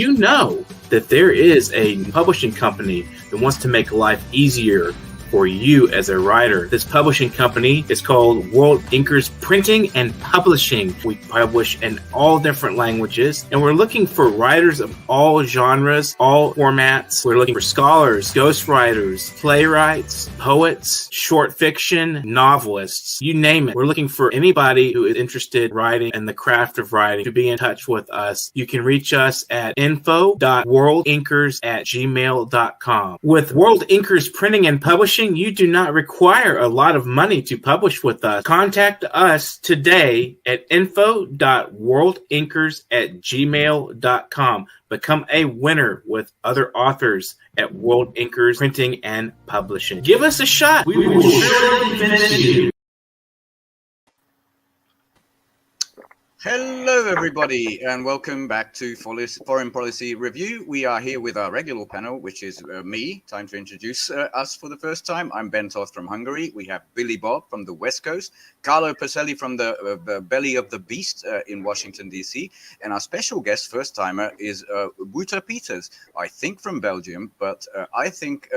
you know that there is a publishing company that wants to make life easier for you as a writer? This publishing company is called World Inkers Printing and Publishing. We publish in all different languages, and we're looking for writers of all genres, all formats. We're looking for scholars, ghostwriters, playwrights, poets, short fiction, novelists, you name it. We're looking for anybody who is interested in writing and the craft of writing to be in touch with us. You can reach us at info.worldinkers@gmail.com. With World Inkers Printing and Publishing, you do not require a lot of money to publish with us. Contact us today at info.worldinkers@gmail.com. Become a winner with other authors at World Inkers Printing and Publishing. Give us a shot. We will surely finish you. Hello, everybody, and welcome back to Foreign Policy Review. We are here with our regular panel, which is me. Time to introduce us for the first time. I'm Ben Toth from Hungary. We have Billy Bob from the West Coast, CARLO PARCELLI from the belly of the beast in Washington, D.C., and our special guest, first-timer, is WOUTER PEETERS, I think from Belgium, but I think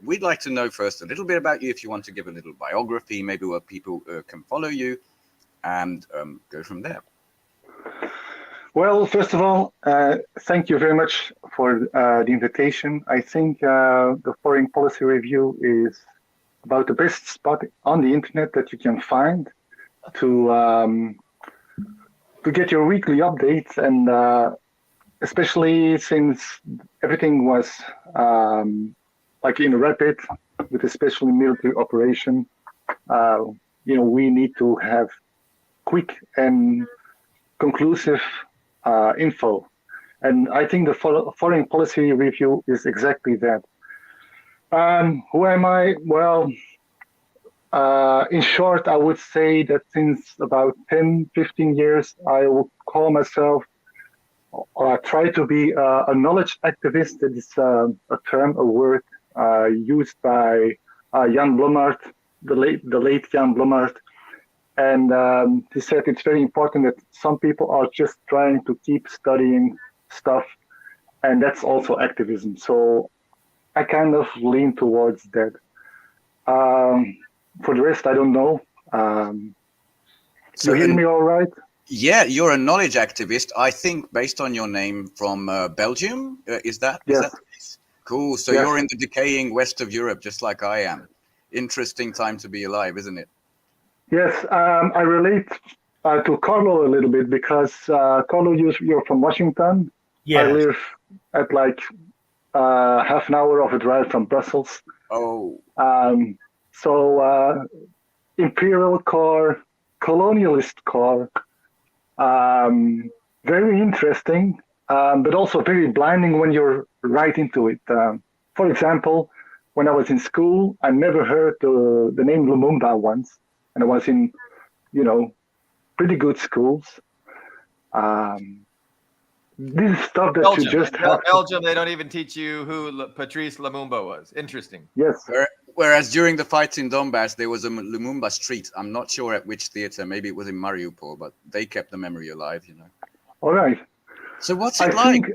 we'd like to know first a little bit about you, if you want to give a little biography, maybe where people can follow you, and go from there. Well, first of all, thank you very much for the invitation. I think the Foreign Policy Review is about the best spot on the internet that you can find to get your weekly updates, and especially since everything was like in rapid, with especially military operation, we need to have quick and conclusive info, and I think the Foreign Policy Review is exactly that. Who am I? Well, in short, I would say that since about 10-15 years, I would call myself, or I try to be a knowledge activist. That is a term, a word used by Jan Blommaert, the late Jan Blommaert. And he said it's very important that some people are just trying to keep studying stuff, and that's also activism. So I kind of lean towards that. For the rest, I don't know. So you hear me all right? Yeah, you're a knowledge activist, I think, based on your name, from Belgium. Is that? Yes. Is that cool? So yes. You're in the decaying west of Europe, just like I am. Interesting time to be alive, isn't it? Yes, I relate to CARLO a little bit, because CARLO, you're from Washington. Yes. I live at like half an hour of a drive from Brussels. Oh. So imperial car, colonialist car, very interesting, but also very blinding when you're right into it. For example, when I was in school, I never heard the name Lumumba once. And I was in, pretty good schools. This is stuff that Belgium. you just have. Belgium, they don't even teach you who Patrice Lumumba was. Interesting. Yes. Whereas during the fights in Donbass, there was a Lumumba street. I'm not sure at which theater. Maybe it was in Mariupol, but they kept the memory alive, All right. So what's it like?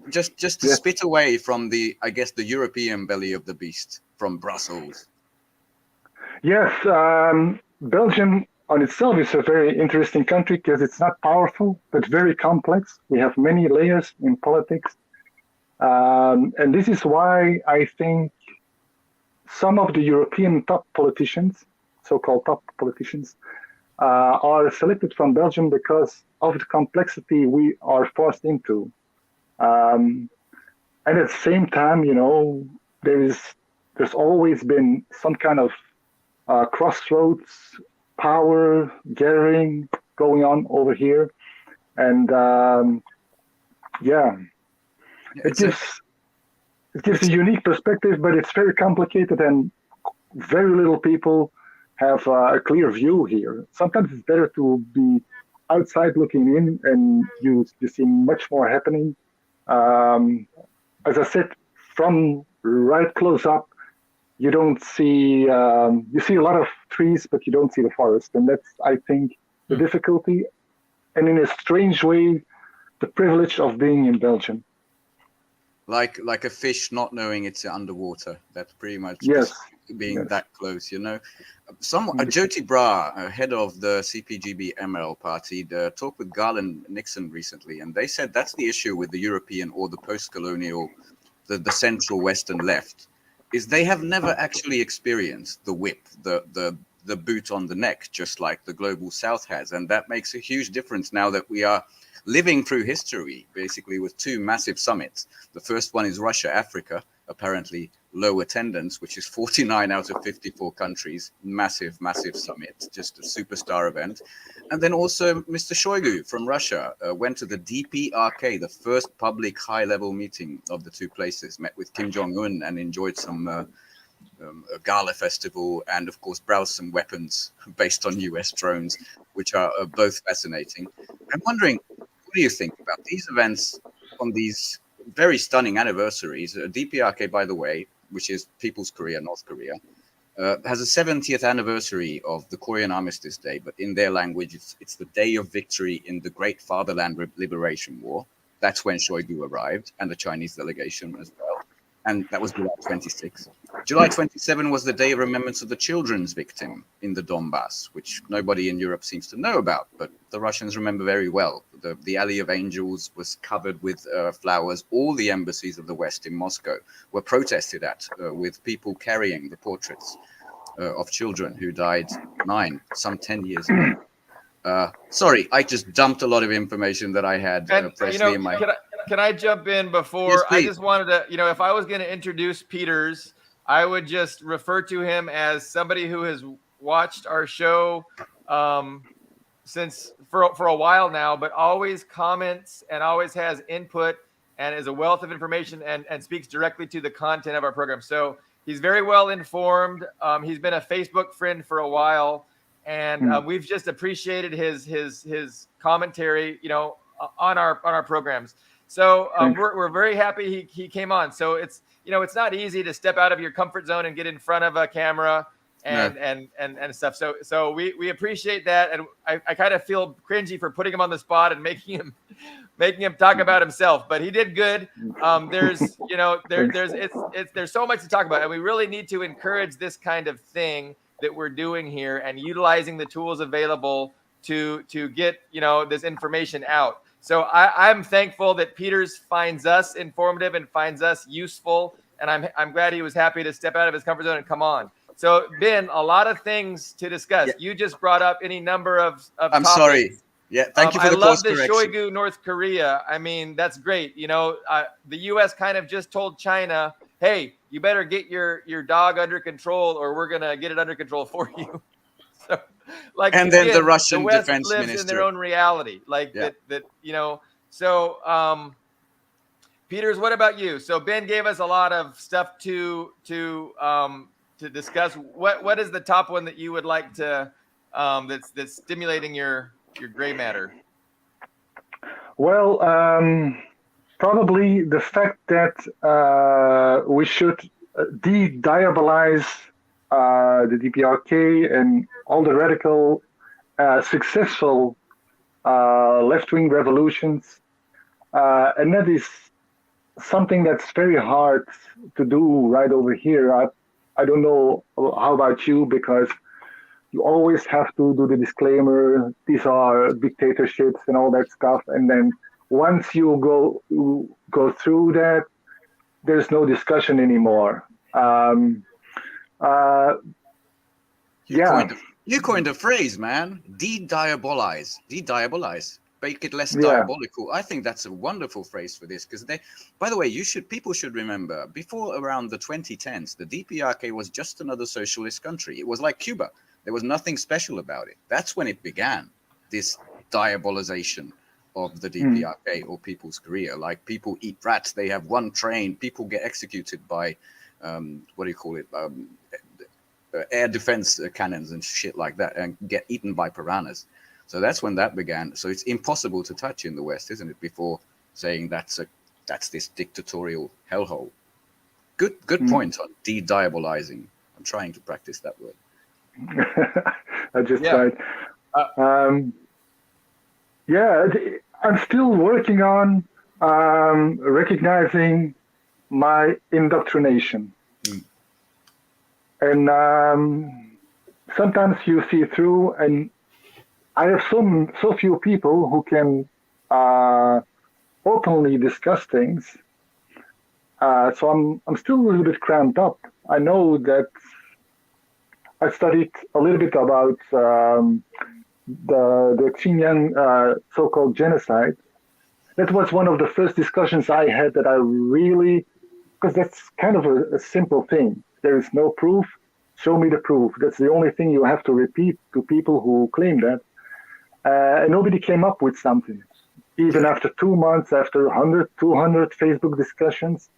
Just to spit away from the European belly of the beast, from Brussels. Yes. Belgium on itself is a very interesting country because it's not powerful, but very complex. We have many layers in politics. And this is why I think some of the European top politicians, so-called top politicians, are selected from Belgium because of the complexity we are forced into. And at the same time, there's always been some kind of crossroads, power gathering going on over here, and it gives a unique perspective, but it's very complicated, and very little people have a clear view here. Sometimes it's better to be outside looking in, and you see much more happening. As I said, from right close up, you don't see, you see a lot of trees, but you don't see the forest. And that's, I think, the difficulty. And in a strange way, the privilege of being in Belgium. like a fish not knowing it's underwater. That's pretty much Yes. being Yes. that close, you know. Jyoti Bra, head of the CPGB ML party, talked with Garland Nixon recently, and they said that's the issue with the European or the post-colonial, the central Western left, is they have never actually experienced the whip, the boot on the neck, just like the global South has, and that makes a huge difference now that we are living through history, basically with two massive summits. The first one is Russia-Africa, apparently low attendance, which is 49 out of 54 countries. Massive, massive summit, just a superstar event. And then also Mr. Shoigu from Russia went to the DPRK, the first public high-level meeting of the two places, met with Kim Jong-un and enjoyed some a gala festival, and of course browsed some weapons based on US drones, which are both fascinating. I'm wondering, what do you think about these events on these very stunning anniversaries? DPRK, by the way, which is People's Korea, North Korea, has a 70th anniversary of the Korean Armistice Day, but in their language, it's the day of victory in the Great Fatherland Liberation War. That's when Shoigu arrived, and the Chinese delegation as well. And that was July 26. July 27 was the day of remembrance of the children's victim in the Donbass, which nobody in Europe seems to know about, but the Russians remember very well. The Alley of Angels was covered with flowers. All the embassies of the West in Moscow were protested at with people carrying the portraits of children who died some 10 years ago. Sorry, I just dumped a lot of information that I had freshly in my head. Can I jump in before? Yes, I just wanted to, if I was going to introduce Peters, I would just refer to him as somebody who has watched our show since for a while now, but always comments and always has input and is a wealth of information and speaks directly to the content of our program. So he's very well informed. He's been a Facebook friend for a while, and we've just appreciated his commentary, on our programs. So we're very happy he came on. So it's not easy to step out of your comfort zone and get in front of a camera and stuff. So we appreciate that, and I kind of feel cringy for putting him on the spot and making him talk about himself. But he did good. There's so much to talk about, and we really need to encourage this kind of thing that we're doing here and utilizing the tools available to get this information out. So I'm thankful that Peters finds us informative and finds us useful, and I'm glad he was happy to step out of his comfort zone and come on. So Ben, a lot of things to discuss. Yeah. You just brought up any number of I'm topics. Sorry. Yeah, thank you for the course correction. I love the Shoigu, North Korea. I mean, that's great. The U.S. kind of just told China, hey, you better get your dog under control, or we're gonna get it under control for you. So. And then the Russian West defense lives minister in their own reality, So, Peters, what about you? So Ben gave us a lot of stuff to discuss. What is the top one that you would like to that's stimulating your gray matter? Well, probably the fact that we should de-diabolize the DPRK and all the radical, successful left-wing revolutions. And that is something that's very hard to do right over here. I don't know how about you, because you always have to do the disclaimer, these are dictatorships and all that stuff. And then once you go through that, there's no discussion anymore. You coined a phrase, man. De-diabolize. De-diabolize. Make it less diabolical. I think that's a wonderful phrase for this, because by the way, people should remember, before around the 2010s, the DPRK was just another socialist country. It was like Cuba. There was nothing special about it. That's when it began, this diabolization of the DPRK or People's Korea. Like, people eat rats. They have one train. People get executed by air defense cannons and shit like that, and get eaten by piranhas. So that's when that began. So it's impossible to touch in the West, isn't it? Before saying that's this dictatorial hellhole. Good point on de-diabolizing. I'm trying to practice that word. I just tried. I'm still working on recognizing my indoctrination. And sometimes you see through, and I have so few people who can openly discuss things. So I'm still a little bit cramped up. I know that I studied a little bit about the Xinjiang so-called genocide. That was one of the first discussions I had that I really, because that's kind of a simple thing. There is no proof. Show me the proof. That's the only thing you have to repeat to people who claim that. And nobody came up with something. Even after 2 months, after 100, 200 Facebook discussions,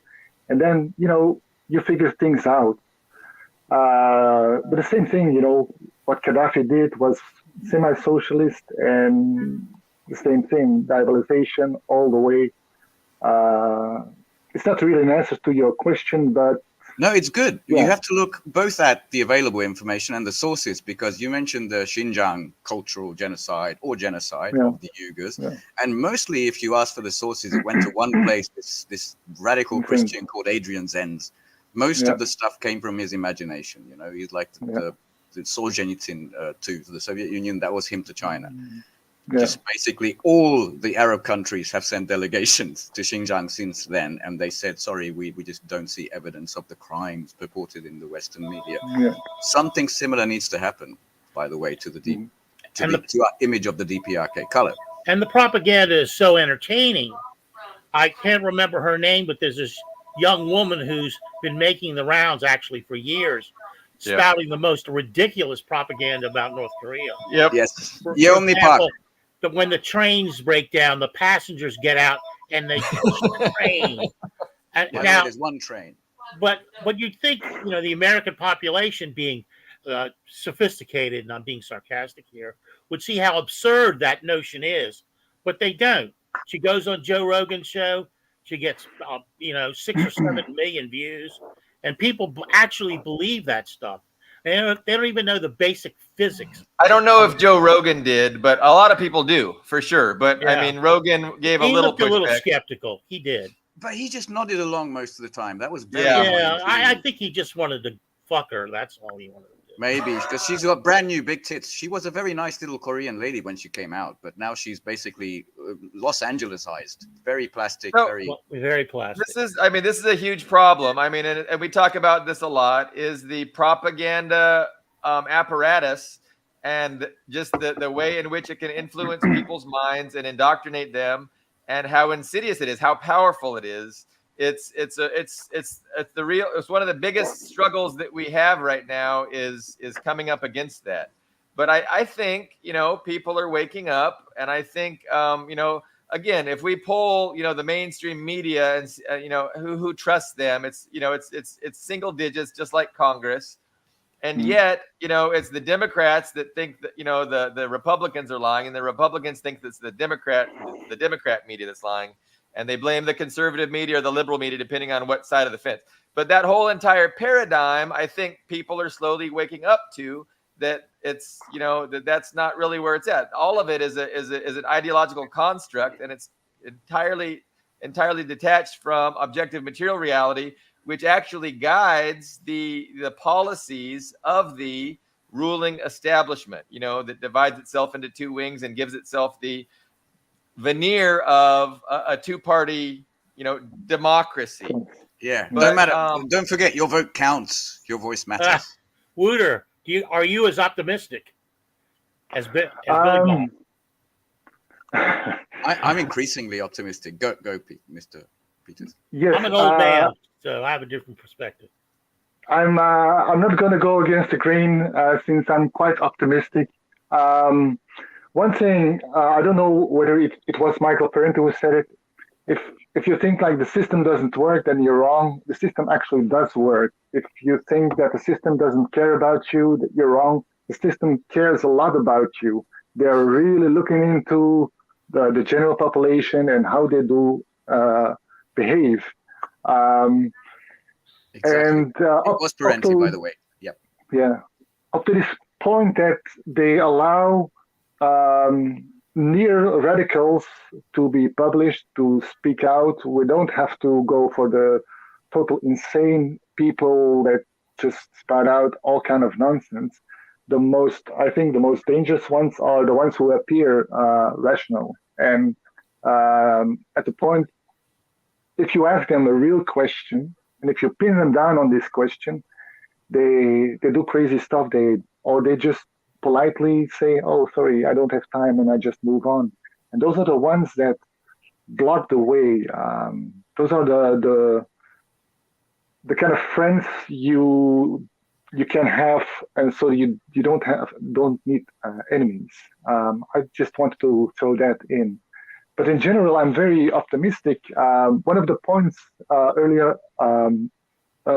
and then, you figure things out. But the same thing, what Gaddafi did was semi-socialist, and the same thing, diabolization all the way. It's not really an answer to your question, but no, it's good. Yeah. You have to look both at the available information and the sources, because you mentioned the Xinjiang cultural genocide of the Uyghurs. Yeah. And mostly, if you ask for the sources, it went to one place, this radical Christian called Adrian Zenz. Most of the stuff came from his imagination. He's like the Solzhenitsyn to the Soviet Union. That was him to China. Yeah. Just basically all the Arab countries have sent delegations to Xinjiang since then, and they said, sorry, we just don't see evidence of the crimes purported in the Western media. Yeah. Something similar needs to happen, by the way, to the our image of the DPRK color. And the propaganda is so entertaining. I can't remember her name, but there's this young woman who's been making the rounds actually for years, spouting the most ridiculous propaganda about North Korea. Yep. Yes. For example, that when the trains break down, the passengers get out and they push the train. Now, there's one train. But you'd think, the American population being sophisticated, and I'm being sarcastic here, would see how absurd that notion is, but they don't. She goes on Joe Rogan's show. She gets, 6 or 7 million views, and people actually believe that stuff. They don't even know the basic physics. I don't know if Joe Rogan did, but a lot of people do, for sure. But yeah. I mean, Rogan gave a little pushback. He looked a little skeptical. He did. But he just nodded along most of the time. That was very I think he just wanted to fuck her. That's all he wanted to do. Maybe, because she's got brand new big tits. She was a very nice little Korean lady when she came out, but now she's basically Los Angelesized. Very plastic, very plastic. This is a huge problem. I mean, and we talk about this a lot, is the propaganda apparatus and just the way in which it can influence people's minds and indoctrinate them, and how insidious it is, how powerful it is. It's one of the biggest struggles that we have right now is coming up against that. But I think, people are waking up, and I think, again, if we poll, the mainstream media and, who trusts them, it's single digits, just like Congress. And yet, it's the Democrats that think that, the Republicans are lying, and the Republicans think that's the Democrat media that's lying. And they blame the conservative media or the liberal media, depending on what side of the fence. But that whole entire paradigm, I think people are slowly waking up to that. It's, that's not really where it's at. All of it is an ideological construct, and it's entirely detached from objective material reality, which actually guides the policies of the ruling establishment, that divides itself into two wings and gives itself the veneer of a two-party, democracy. Yeah, but, no matter. Don't forget, your vote counts. Your voice matters. WOUTER, are you as optimistic as Billy Bob? I'm increasingly optimistic. Go, Mr. Peters. Yes, I'm an old man, so I have a different perspective. I'm not going to go against the grain since I'm quite optimistic. One thing, I don't know whether it was Michael Parento who said it. If you think like the system doesn't work, then you're wrong. The system actually does work. If you think that the system doesn't care about you, that you're wrong. The system cares a lot about you. They're really looking into the general population and how they do behave. Exactly. And it was Parenti, by the way. Yep. Yeah. Up to this point that they allow near radicals to be published, to speak out. We don't have to go for the total insane people that just spout out all kind of nonsense. I think the most dangerous ones are the ones who appear rational. And at the point, if you ask them a real question, and if you pin them down on this question, they do crazy stuff. They just politely say, "Oh, sorry, I don't have time," and I just move on. And those are the ones that block the way. Those are the kind of friends you can have, and so you don't need enemies. I just wanted to throw that in. But in general, I'm very optimistic. One of the points earlier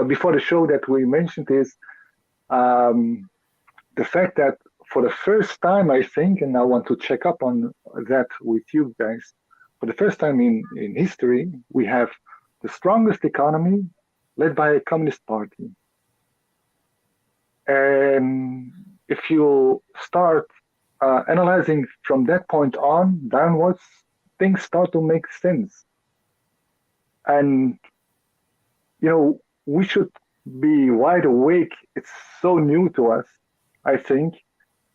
before the show that we mentioned is the fact that for the first time, I think, and I want to check up on that with you guys, for the first time in history, we have the strongest economy led by a communist party. And if you start analyzing from that point on downwards, things start to make sense. And, we should be wide awake. It's so new to us, I think,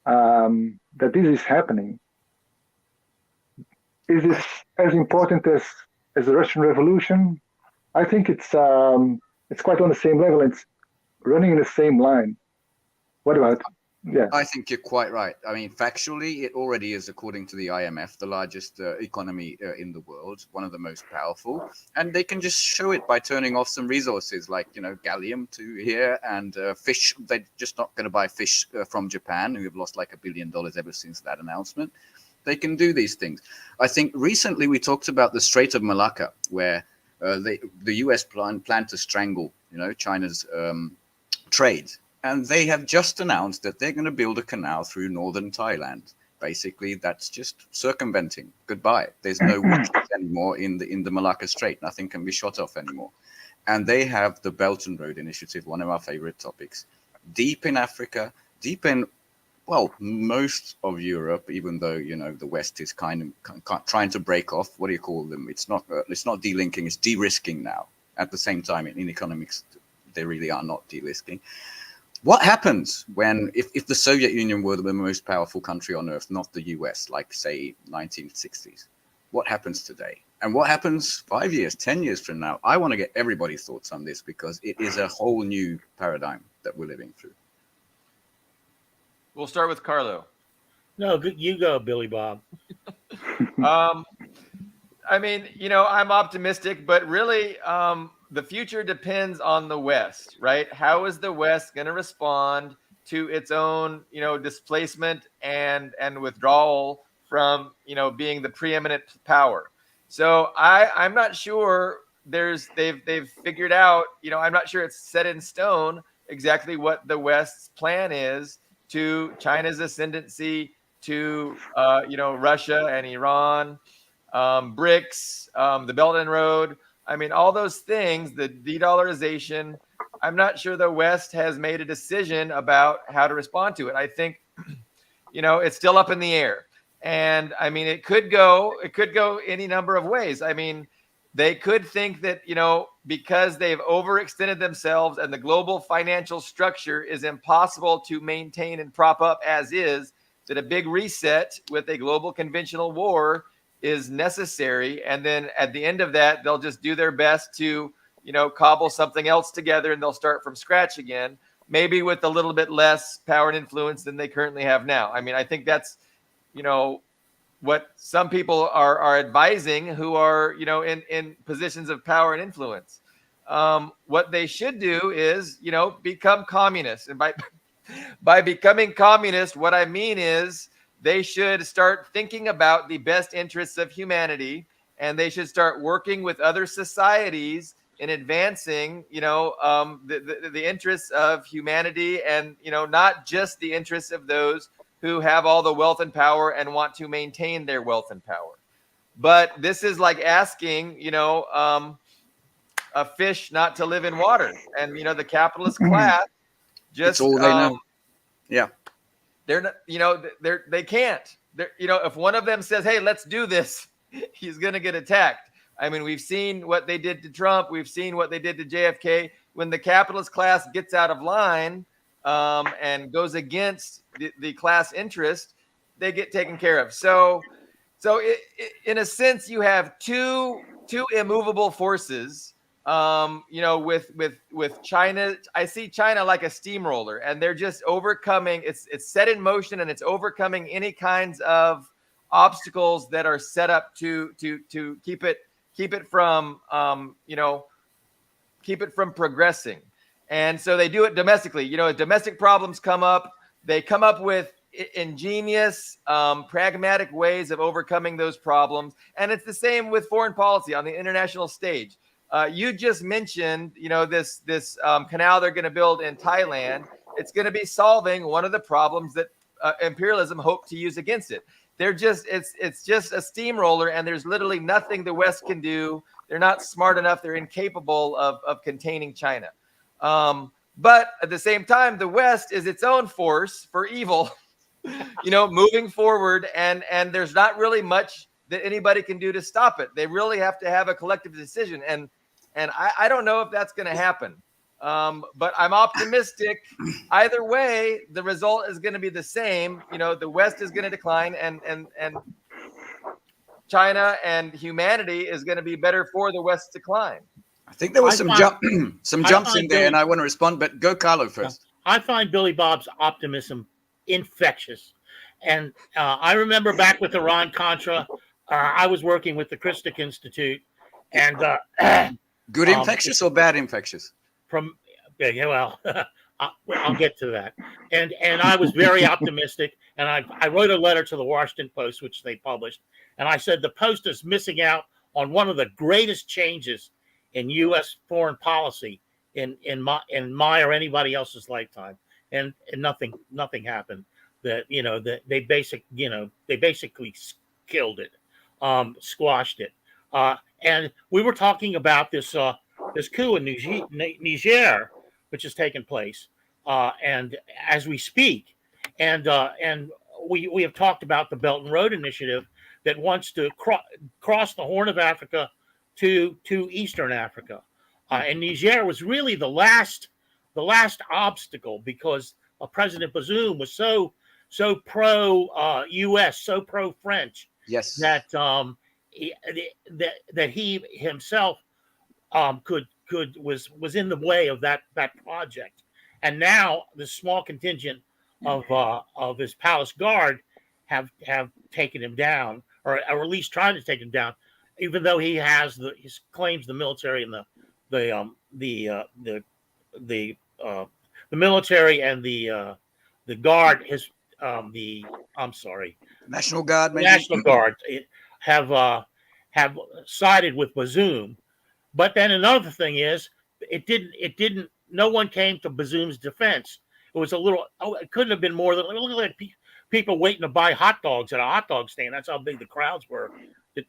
that this is happening. Is this as important as the Russian Revolution? I think it's quite on the same level. It's running in the same line. What about? Yeah, I think you're quite right. I mean, factually, it already is, according to the IMF, the largest economy in the world, one of the most powerful. And they can just show it by turning off some resources like, gallium to here and fish. They're just not going to buy fish from Japan, who have lost like $1 billion ever since that announcement. They can do these things. I think recently we talked about the Strait of Malacca, where the US planned to strangle, China's trade. And they have just announced that they're going to build a canal through northern Thailand. Basically, that's just circumventing. Goodbye. There's no waters anymore in the Malacca Strait. Nothing can be shot off anymore. And they have the Belt and Road Initiative, one of our favorite topics, deep in Africa, deep in, most of Europe, even though, the West is kind of trying to break off. What do you call them? It's not delinking, it's de-risking now. At the same time, in economics, they really are not de-risking. What happens if the Soviet Union were the most powerful country on earth, not the US, like, say, 1960s? What happens today? And what happens 5 years, 10 years from now? I want to get everybody's thoughts on this because it is a whole new paradigm that we're living through. We'll start with Carlo. No, you go, Billy Bob. I mean, I'm optimistic, but really, the future depends on the West, right? How is the West going to respond to its own, displacement and withdrawal from, being the preeminent power? So I'm not sure they've figured out, I'm not sure it's set in stone exactly what the West's plan is to China's ascendancy, to, Russia and Iran, BRICS, the Belt and Road. I mean, all those things, the de-dollarization, I'm not sure the West has made a decision about how to respond to it. I think, it's still up in the air. And I mean, it could go any number of ways. I mean, they could think that, because they've overextended themselves and the global financial structure is impossible to maintain and prop up as is, that a big reset with a global conventional war is necessary. And then at the end of that, they'll just do their best to, cobble something else together and they'll start from scratch again, maybe with a little bit less power and influence than they currently have now. I mean, I think that's, what some people are advising who are, in positions of power and influence. What they should do is, become communist. And by becoming communist, what I mean is, they should start thinking about the best interests of humanity, and they should start working with other societies in advancing, the interests of humanity, and not just the interests of those who have all the wealth and power and want to maintain their wealth and power. But this is like asking, a fish not to live in water, and the capitalist class just it's all they know. Yeah. They're not, they can't. If one of them says, "Hey, let's do this," he's going to get attacked. I mean, we've seen what they did to Trump. We've seen what they did to JFK. When the capitalist class gets out of line and goes against the class interest, they get taken care of. So in a sense, you have two immovable forces. With China, I see China like a steamroller, and they're just overcoming. It's set in motion, and it's overcoming any kinds of obstacles that are set up to keep it from keep it from progressing. And so they do it domestically. Domestic problems come up. They come up with ingenious, pragmatic ways of overcoming those problems. And it's the same with foreign policy on the international stage. You just mentioned, this canal they're going to build in Thailand. It's going to be solving one of the problems that imperialism hoped to use against it. It's just a steamroller, and there's literally nothing the West can do. They're not smart enough. They're incapable of containing China. But at the same time, the West is its own force for evil, moving forward, and there's not really much that anybody can do to stop it. They really have to have a collective decision, and I don't know if that's going to happen. But I'm optimistic. Either way, the result is going to be the same. The West is going to decline, and China and humanity is going to be better for the West's decline. I think there was some jumps in there, and I want to respond, but go Carlo first. I find Billy Bob's optimism infectious. And I remember back with Iran-Contra, I was working with the Christic Institute. And good infectious or bad infectious? I'll get to that. And I was very optimistic. And I wrote a letter to the Washington Post, which they published. And I said, the Post is missing out on one of the greatest changes in U.S. foreign policy in my or anybody else's lifetime, and nothing happened. They basically killed it, squashed it. And we were talking about this coup in Niger, which has taken place, and as we speak, and we have talked about the Belt and Road Initiative that wants to cross the Horn of Africa to Eastern Africa, and Niger was really the last obstacle, because President Bazoum was so pro U.S., so pro French, yes, that he himself was in the way of that project, and now the small contingent of his palace guard have taken him down, or at least trying to take him down. Even though he claims the military and the military and the guard, National Guard, maybe? National Guard have sided with Bazoum. But then another thing is, no one came to Bazoum's defense. It was it couldn't have been more than, look at people waiting to buy hot dogs at a hot dog stand. That's how big the crowds were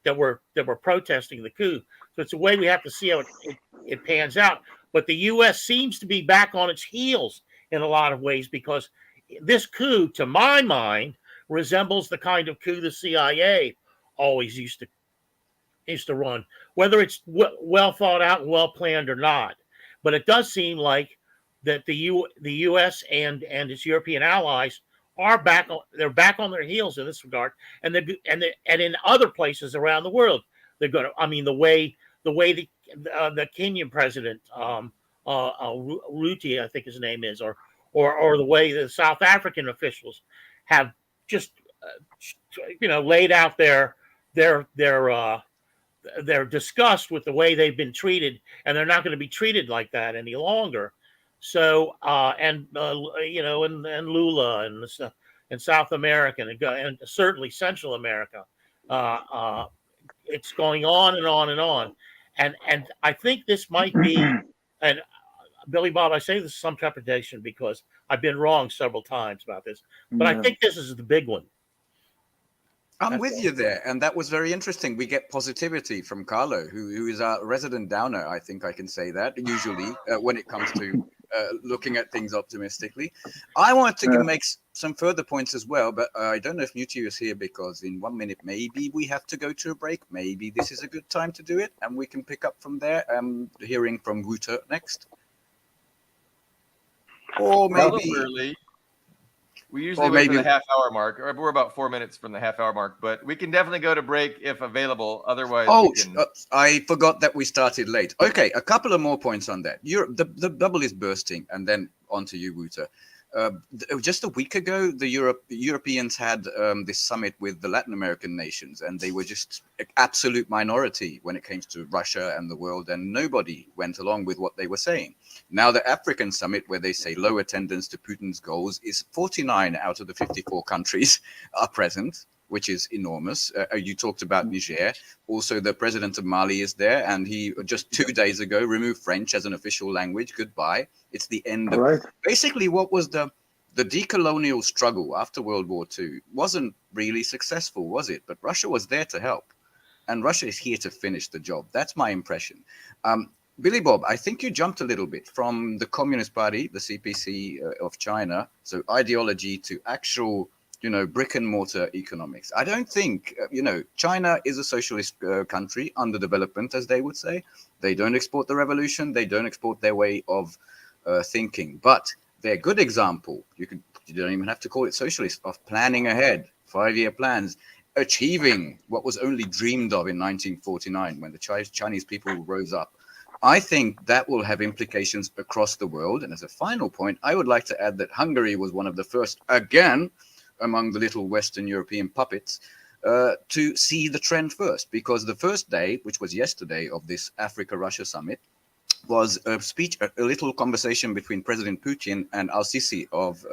that were protesting the coup. So it's a way we have to see how it pans out. But the U.S. seems to be back on its heels in a lot of ways, because this coup, to my mind, resembles the kind of coup the CIA always used to run, whether it's well thought out and well planned or not. But it does seem like that the U.S. and its European allies are back on their heels in this regard, and in other places around the world they're going to. I mean, the way the Kenyan president Ruti, I think his name is, or the way the South African officials have just laid out their disgust with the way they've been treated, and they're not going to be treated like that any longer. So, and Lula and South America and certainly Central America, it's going on and on and on. And I think this might be, and Billy Bob, I say this with some trepidation because I've been wrong several times about this, but I think this is the big one. I'm with you there, and that was very interesting. We get positivity from Carlo, who is our resident downer. I think I can say that usually when it comes to looking at things optimistically. I wanted to make some further points as well, but I don't know if MUTIU is here because in 1 minute, maybe we have to go to a break. Maybe this is a good time to do it and we can pick up from there. Hearing from WOUTER next. Or maybe... We usually wait for the half-hour mark. We're about 4 minutes from the half-hour mark, but we can definitely go to break if available. Otherwise, I forgot that we started late. Okay, a couple of more points on that. The bubble is bursting, and then on to you, WOUTER. Just a week ago, the Europeans had this summit with the Latin American nations, and they were just an absolute minority when it came to Russia and the world, and nobody went along with what they were saying. Now the African summit, where they say low attendance to Putin's goals, is 49 out of the 54 countries are present, which is enormous. You talked about Niger. Also, the president of Mali is there, and he just 2 days ago removed French as an official language. Goodbye. It's the end of basically what was the decolonial struggle after World War II. Wasn't really successful, was it? But Russia was there to help, and Russia is here to finish the job. That's my impression. Billy Bob, I think you jumped a little bit from the Communist Party, the CPC of China, so ideology to actual, brick and mortar economics. I don't think, China is a socialist country, under development, as they would say. They don't export the revolution. They don't export their way of thinking. But they're a good example. You don't even have to call it socialist, of planning ahead, 5-year plans, achieving what was only dreamed of in 1949 when the Chinese people rose up. I think that will have implications across the world. And as a final point, I would like to add that Hungary was one of the first, again, among the little Western European puppets, to see the trend first. Because the first day, which was yesterday, of this Africa-Russia summit, was a little conversation between President Putin and al-Sisi of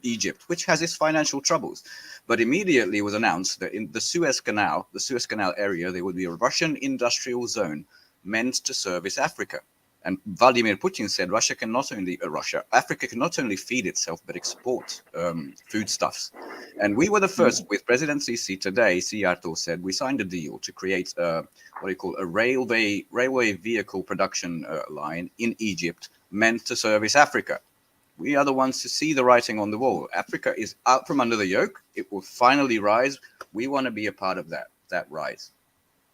Egypt, which has its financial troubles. But immediately it was announced that in the Suez Canal area, there would be a Russian industrial zone meant to service Africa. And Vladimir Putin said Africa can not only feed itself, but export foodstuffs. And we were the first, with President Sisi today, Siarto said, we signed a deal to create a railway vehicle production line in Egypt meant to service Africa. We are the ones to see the writing on the wall. Africa is out from under the yoke. It will finally rise. We want to be a part of that rise.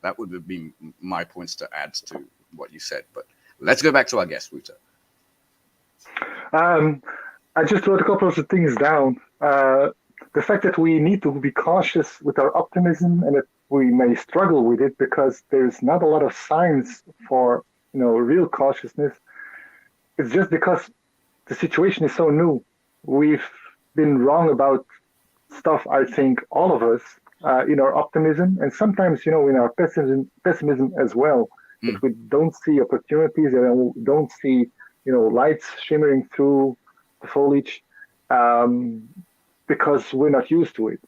That would be my points to add to what you said. But let's go back to our guest, WOUTER. I just wrote a couple of things down. The fact that we need to be cautious with our optimism and that we may struggle with it because there's not a lot of signs for real cautiousness. It's just because the situation is so new. We've been wrong about stuff, I think, all of us, in our optimism and sometimes, in our pessimism as well. That we don't see opportunities and we don't see, lights shimmering through the foliage because we're not used to it.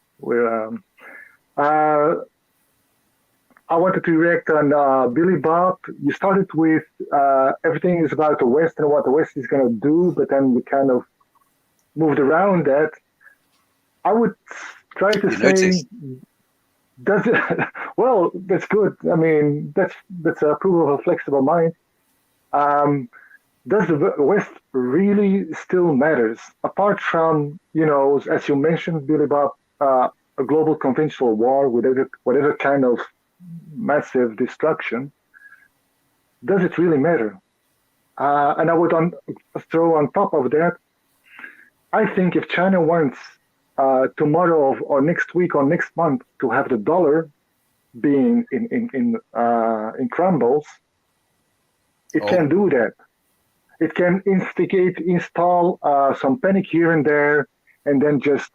I wanted to react on Billy Bob. You started with everything is about the West and what the West is going to do, but then we kind of moved around that. I would try to say, does it? Well, that's good. I mean, that's a proof of a flexible mind. Does the West really still matters? Apart from, as you mentioned, Billy Bob, a global conventional war with whatever kind of massive destruction, does it really matter? And I would throw on top of that, I think if China wants tomorrow or next week or next month to have the dollar being in crumbles, it can do that. It can install some panic here and there, and then just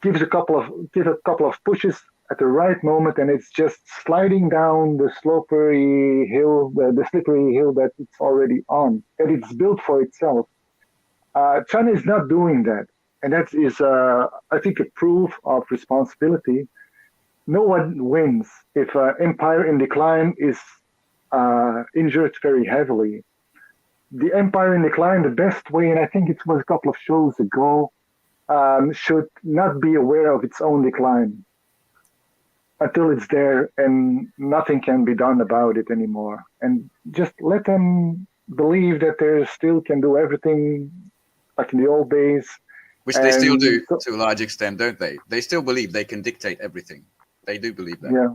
give a couple of pushes at the right moment, and it's just sliding down the slippery hill that it's already on, that it's built for itself. China is not doing that. And that is, I think, a proof of responsibility. No one wins if an empire in decline is injured very heavily. The empire in decline, the best way, and I think it was a couple of shows ago, should not be aware of its own decline until it's there and nothing can be done about it anymore. And just let them believe that they still can do everything like in the old days. Which they still do So- to a large extent, don't they? They still believe they can dictate everything. They do believe that. Yeah.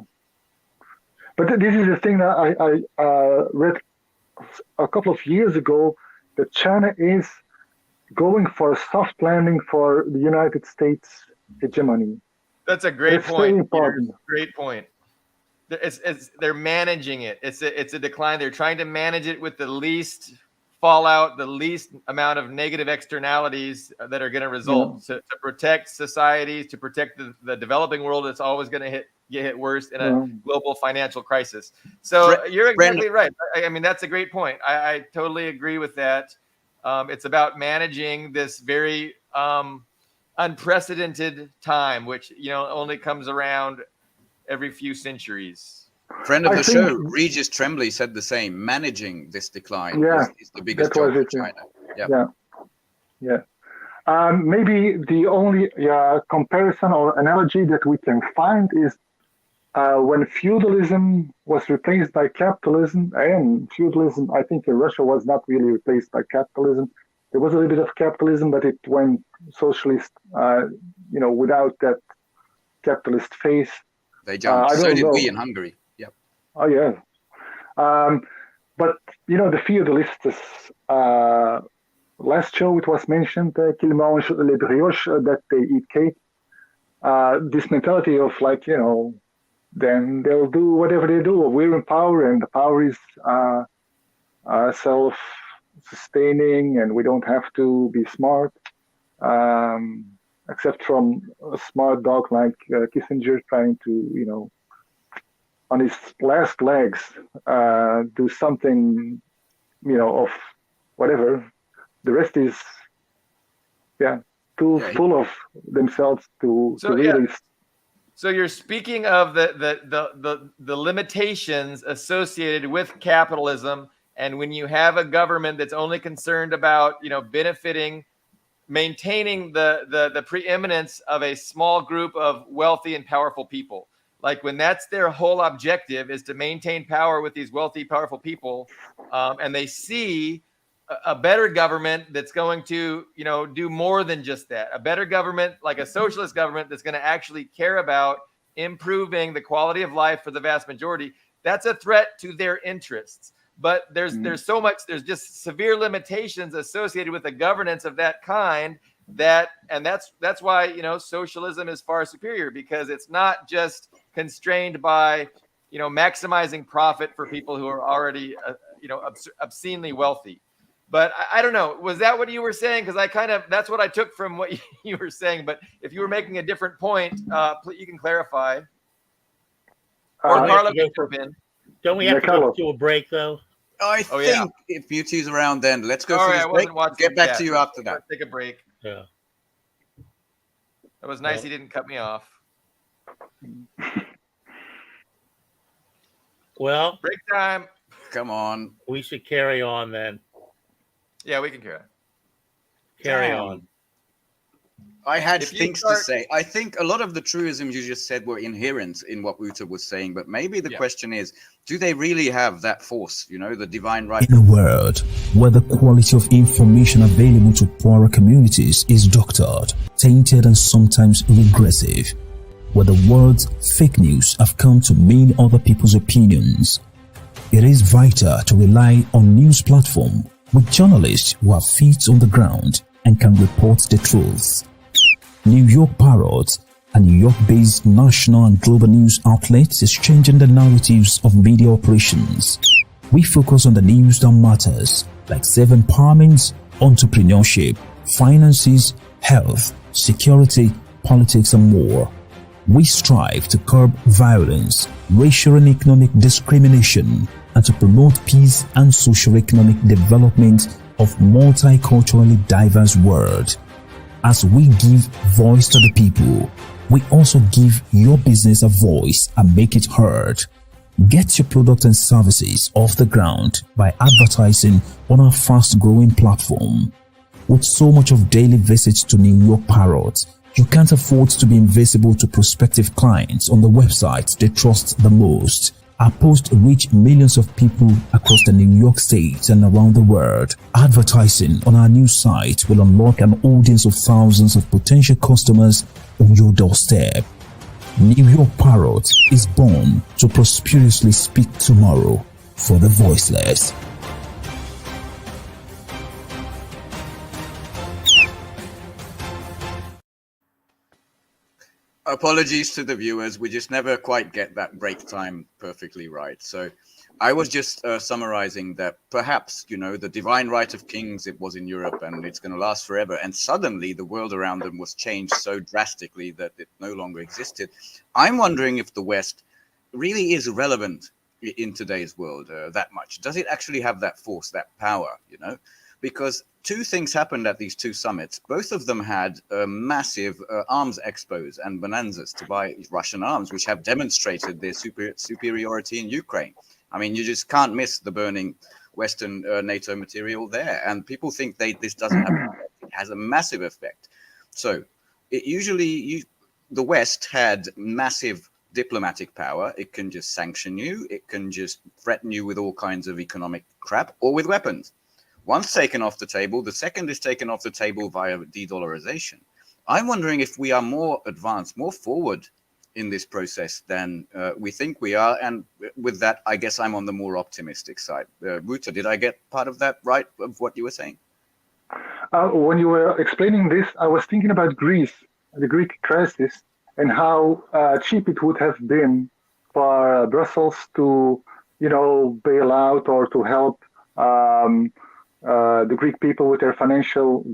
But this is the thing that I read a couple of years ago, that China is going for a soft landing for the United States hegemony. That's a great It's very point. important. Peter. Great point. They're managing it. It's a decline. They're trying to manage it with the least fallout, the least amount of negative externalities that are going to result to protect societies, to protect the developing world that's always going to get hit worse in a global financial crisis. So you're exactly right. I mean, that's a great point. I totally agree with that. It's about managing this very unprecedented time, which only comes around every few centuries. Friend of I the think- show, Regis Tremblay, said the same. Managing this decline is the biggest that was job it, for China. Yeah. Maybe the only comparison or analogy that we can find is when feudalism was replaced by capitalism, and feudalism, I think in Russia was not really replaced by capitalism. There was a little bit of capitalism, but it went socialist, without that capitalist phase. They jumped. I So don't did know. we in Hungary. Yep. Oh yeah, but the feudalists. Last show it was mentioned, qu'ils mangent les brioches, that they eat cake. This mentality of then they'll do whatever they do. We're in power, and the power is self-sustaining, and we don't have to be smart, except from a smart dog like Kissinger trying to, on his last legs, do something, of whatever. The rest is, too full of themselves to really. So you're speaking of the limitations associated with capitalism, and when you have a government that's only concerned about benefiting, maintaining the preeminence of a small group of wealthy and powerful people. Like when that's their whole objective is to maintain power with these wealthy, powerful people, and they see a better government that's going to, do more than just that. A better government, like a socialist government, that's going to actually care about improving the quality of life for the vast majority. That's a threat to their interests. But there's just severe limitations associated with a governance of that kind. That's why socialism is far superior, because it's not just constrained by maximizing profit for people who are already obscenely wealthy. But I don't know. Was that what you were saying? Because that's what I took from what you were saying. But if you were making a different point, you can clarify. Or Carlo can jump in. Don't we have to go to a break, though? I think if MUTIU's around, then let's go for this break. Get back to you after that. Take a break. Yeah. That was nice. He didn't cut me off. Well, break time. Come on. We should carry on then. Yeah, we can carry on. I had things to say. I think a lot of the truisms you just said were inherent in what WOUTER was saying, but maybe the question is, do they really have that force, the divine right? In a world where the quality of information available to poorer communities is doctored, tainted, and sometimes regressive, where the words fake news have come to mean other people's opinions, it is vital to rely on news platforms with journalists who have feet on the ground and can report the truth. New York PARROT, a New York-based national and global news outlet, is changing the narratives of media operations. We focus on the news that matters, like self-empowerment, entrepreneurship, finances, health, security, politics, and more. We strive to curb violence, racial and economic discrimination, and to promote peace and socio-economic development of multiculturally diverse world. As we give voice to the people, we also give your business a voice and make it heard. Get your product and services off the ground by advertising on our fast-growing platform. With so much of daily visits to New York PARROT, you can't afford to be invisible to prospective clients on the website they trust the most. Our post reach millions of people across the New York State and around the world. Advertising on our news site will unlock an audience of thousands of potential customers on your doorstep. New York Parrot is born to prosperously speak tomorrow for the voiceless. Apologies to the viewers. We just never quite get that break time perfectly right. So I was just summarizing that perhaps, you know, the divine right of kings, it was in Europe and it's going to last forever. And suddenly the world around them was changed so drastically that it no longer existed. I'm wondering if the West really is relevant in today's world that much. Does it actually have that force, that power, you know? Because two things happened at these two summits. Both of them had massive arms expos and bonanzas to buy Russian arms, which have demonstrated their superiority in Ukraine. I mean, you just can't miss the burning Western NATO material there. And people think this doesn't have an effect. It has a massive effect. So it usually, the West had massive diplomatic power. It can just sanction you. It can just threaten you with all kinds of economic crap or with weapons. Once taken off the table, the second is taken off the table via de-dollarization. I'm wondering if we are more advanced, more forward in this process than we think we are. And with that, I guess I'm on the more optimistic side. WOUTER, did I get part of that right, of what you were saying? When you were explaining this, I was thinking about Greece, the Greek crisis, and how cheap it would have been for Brussels to, you know, bail out or to help the Greek people with their financial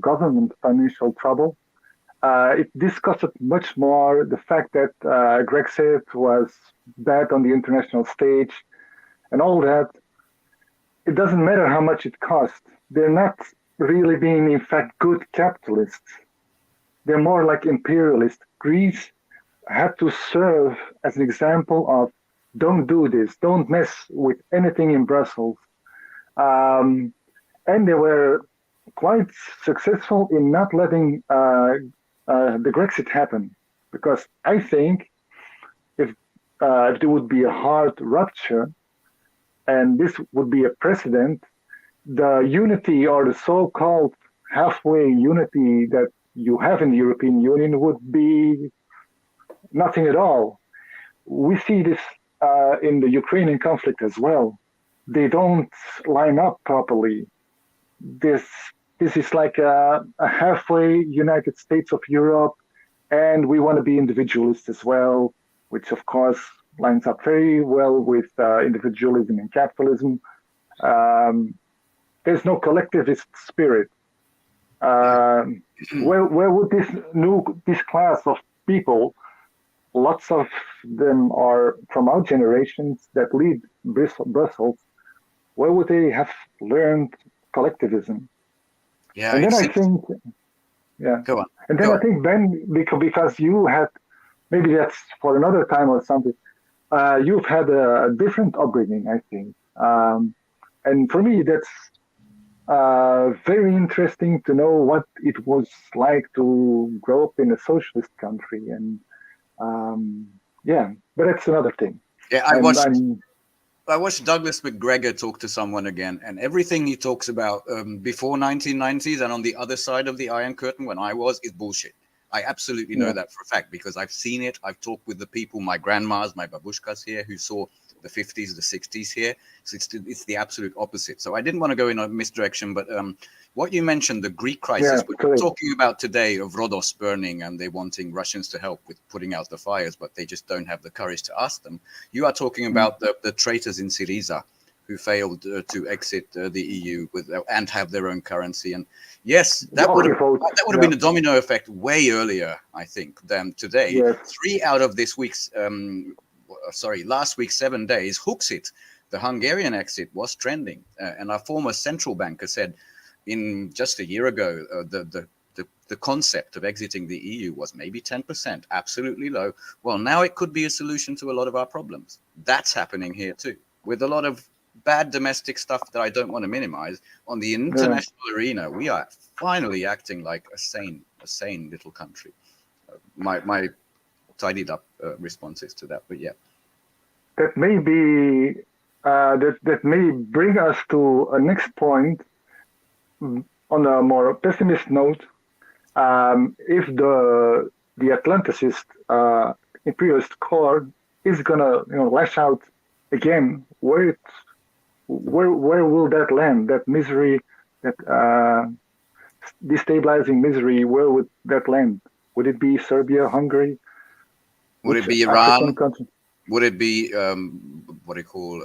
trouble. It discussed much more the fact that Brexit was bad on the international stage and all that. It doesn't matter how much it costs. They're not really being, in fact, good capitalists. They're more like imperialists. Greece had to serve as an example of don't do this, don't mess with anything in Brussels. And they were quite successful in not letting the Brexit happen, because I think if there would be a hard rupture, and this would be a precedent, the unity or the so-called halfway unity that you have in the European Union would be nothing at all. We see this in the Ukrainian conflict as well. They don't line up properly. This is like a halfway United States of Europe, and we want to be individualists as well, which of course lines up very well with individualism and capitalism. There's no collectivist spirit. Where would this class of people, lots of them are from our generations that lead Brussels, where would they have learned collectivism? Yeah, and then I think, Go on. And then I think, Ben, because you had, maybe that's for another time or something, you've had a different upbringing, I think. And for me, that's very interesting to know what it was like to grow up in a socialist country. And but that's another thing. Yeah, I watched Douglas McGregor talk to someone again, and everything he talks about before 1990s and on the other side of the Iron Curtain when I was is bullshit. I absolutely know that for a fact because I've seen it. I've talked with the people, my grandmas, my babushkas here, who saw the 50s, the 60s here. So it's the absolute opposite. So I didn't want to go in a misdirection, but what you mentioned, the Greek crisis, we're talking about today of Rhodos burning and they wanting Russians to help with putting out the fires, but they just don't have the courage to ask them. You are talking about the traitors in Syriza who failed to exit the EU and have their own currency. And yes, that would have been a domino effect way earlier, I think, than today. Yes. 3 out of this week's, last week's 7 days, Huxit, the Hungarian exit, was trending. And our former central banker said in just a year ago, the concept of exiting the EU was maybe 10%, absolutely low. Well, now it could be a solution to a lot of our problems. That's happening here too, with a lot of bad domestic stuff that I don't want to minimize. On the international arena, we are finally acting like a sane little country. My tidied up responses to that, but yeah. that may be that may bring us to a next point on a more pessimist note. If the Atlanticist imperialist core is gonna lash out again, where will that land? That misery, that destabilizing misery, where would that land? Would it be Serbia, Hungary? Would it be Iran? Would it be what do you call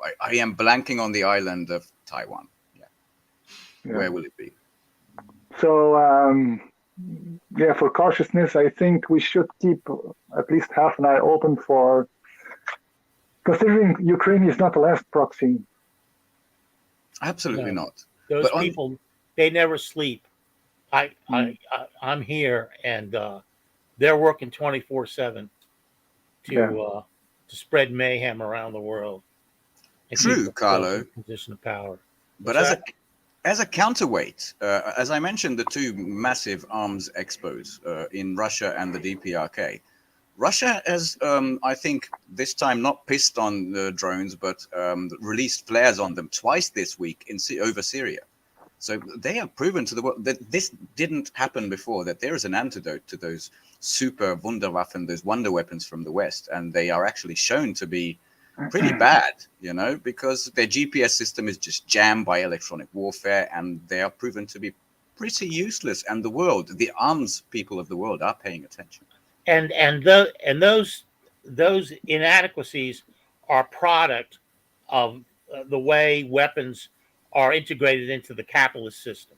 I am blanking on the island of Taiwan. Yeah. Where will it be? So for cautiousness, I think we should keep at least half an eye open for, considering Ukraine is not the last proxy. Absolutely not. Those people, they never sleep. I'm here, and they're working 24/7 to spread mayhem around the world. True, Carlo. Position of power. But as a counterweight, as I mentioned, the two massive arms expos in Russia and the DPRK. Russia has, I think, this time not pissed on the drones, but released flares on them twice this week over Syria. So they have proven to the world that this didn't happen before, that there is an antidote to those super Wunderwaffen, those wonder weapons from the West. And they are actually shown to be pretty bad, because their GPS system is just jammed by electronic warfare, and they are proven to be pretty useless. And the arms people of the world are paying attention. And those inadequacies are product of the way weapons are integrated into the capitalist system.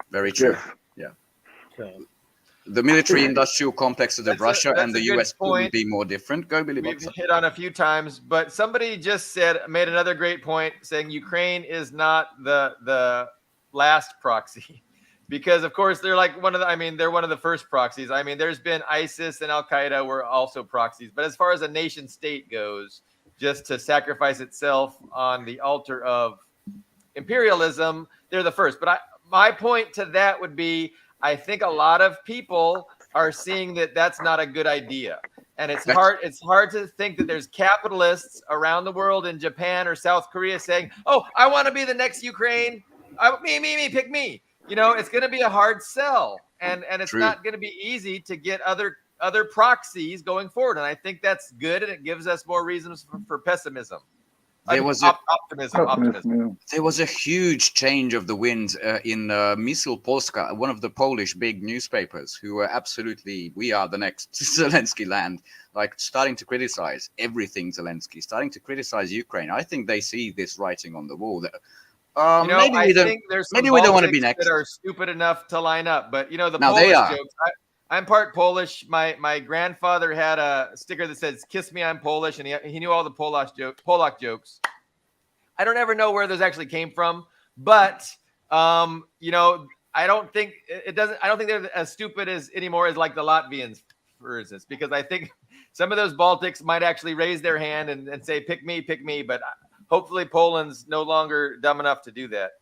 Very true. Yeah. So, the military-industrial complexes of Russia and the US couldn't be more different. Go, Billy. We've hit on a few times, but somebody just made another great point, saying Ukraine is not the last proxy, because of course they're like they're one of the first proxies. I mean, there's been ISIS and Al Qaeda were also proxies, but as far as a nation state goes, just to sacrifice itself on the altar of imperialism, they're the first. But my point to that would be, I think a lot of people are seeing that that's not a good idea. And it's hard to think that there's capitalists around the world in Japan or South Korea saying, "Oh, I want to be the next Ukraine. Me, pick me." It's going to be a hard sell, and it's not going to be easy to get other proxies going forward. And I think that's good, and it gives us more reasons for pessimism. Optimism. There was a huge change of the wind in Mysl Polska, one of the Polish big newspapers, who were absolutely, we are the next Zelensky land, like starting to criticize everything Zelensky, starting to criticize Ukraine. I think they see this writing on the wall. That, maybe we don't want to be next. That are stupid enough to line up, but the Polish jokes. I'm part Polish. My grandfather had a sticker that says "Kiss me, I'm Polish," and he knew all the Polak jokes. I don't ever know where those actually came from, but I don't think they're as stupid anymore as like the Latvians, for instance, because I think some of those Baltics might actually raise their hand and say pick me, but hopefully Poland's no longer dumb enough to do that.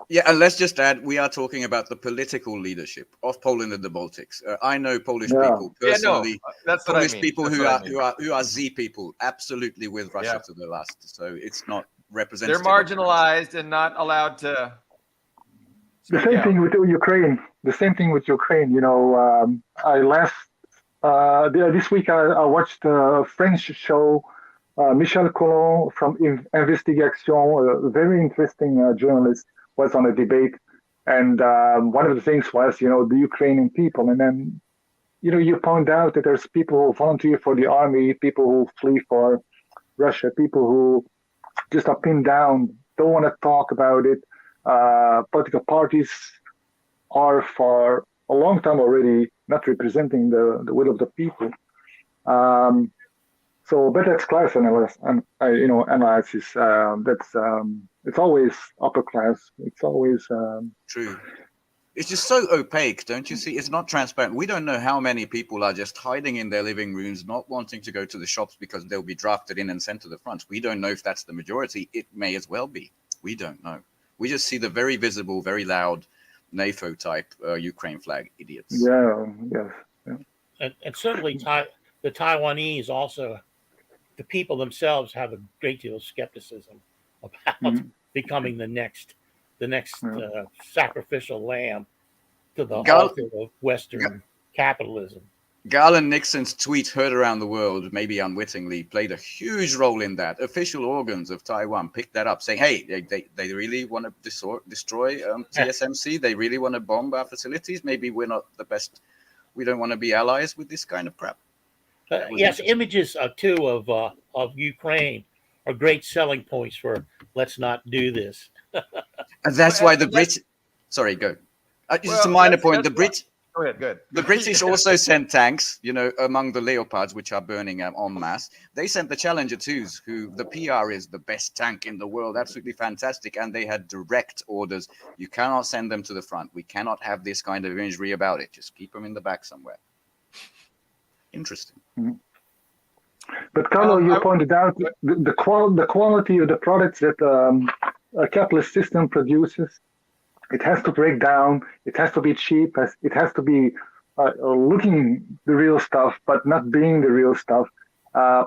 Yeah, and let's just add, we are talking about the political leadership of Poland and the Baltics. I know Polish people personally. That's what Polish I mean. people who are Z people, absolutely with Russia to the last. So it's not representative. They're marginalized and not allowed to. The same thing with Ukraine. This week I watched a French show. Michel Collomb from Investigation, a very interesting journalist, was on a debate, and one of the things was, the Ukrainian people, and then, you point out that there's people who volunteer for the army, people who flee for Russia, people who just are pinned down, don't want to talk about it. Political parties are for a long time already not representing the will of the people. But that's class analysis. It's always upper class. It's always true. It's just so opaque, don't you see? It's not transparent. We don't know how many people are just hiding in their living rooms, not wanting to go to the shops because they'll be drafted in and sent to the front. We don't know if that's the majority. It may as well be. We don't know. We just see the very visible, very loud NATO type Ukraine flag idiots. Yeah. And certainly the Taiwanese also. the people themselves have a great deal of skepticism about becoming the next sacrificial lamb to the altar of Western capitalism. Garland Nixon's tweet heard around the world, maybe unwittingly, played a huge role in that. Official organs of Taiwan picked that up, saying, hey, they really want to destroy TSMC. They really want to bomb our facilities. Maybe we're not the best. We don't want to be allies with this kind of crap. Yes, images too of Ukraine are great selling points for let's not do this. And that's why the Brits. Sorry, go. Just a minor point. The Brits. Go ahead. Good. The British also sent tanks, among the Leopards, which are burning en masse. They sent the Challenger 2s, who the PR is the best tank in the world, absolutely fantastic. And they had direct orders. You cannot send them to the front. We cannot have this kind of imagery about it. Just keep them in the back somewhere. Interesting. But Carlo, you pointed out the quality of the products that a capitalist system produces. It has to break down. It has to be cheap. It has to be looking the real stuff, but not being the real stuff.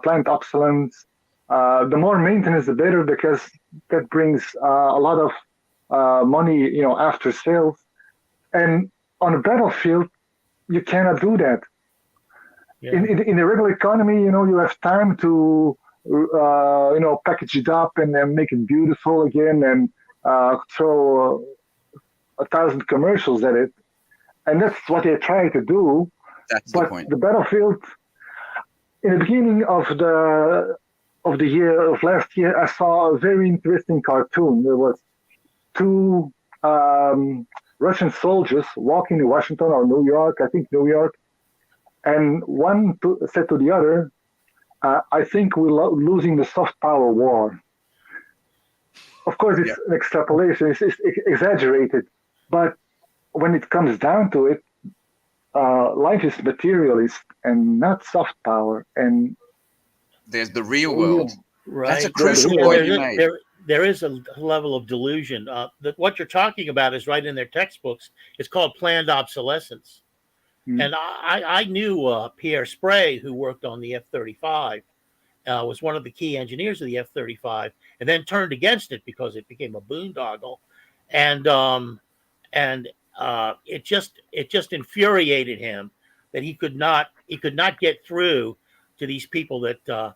Plant obsolescence. The more maintenance, the better, because that brings a lot of money, after sales. And on a battlefield, you cannot do that. Yeah. In a regular economy, you have time to, package it up and then make it beautiful again and throw 1,000 commercials at it, and that's what they try to do. That's but the point. The battlefield, in the beginning of the year of last year, I saw a very interesting cartoon. There was two Russian soldiers walking in Washington or New York, I think New York, and one said to the other, "I think we're losing the soft power war." Of course, it's an extrapolation; it's exaggerated. But when it comes down to it, life is materialist and not soft power. And there's the real world. Right. That's a crucial point you made. There is a level of delusion. What you're talking about is right in their textbooks. It's called planned obsolescence. And I knew Pierre Sprey, who worked on the F-35, was one of the key engineers of the F-35, and then turned against it because it became a boondoggle. And it just infuriated him that he could not get through to these people that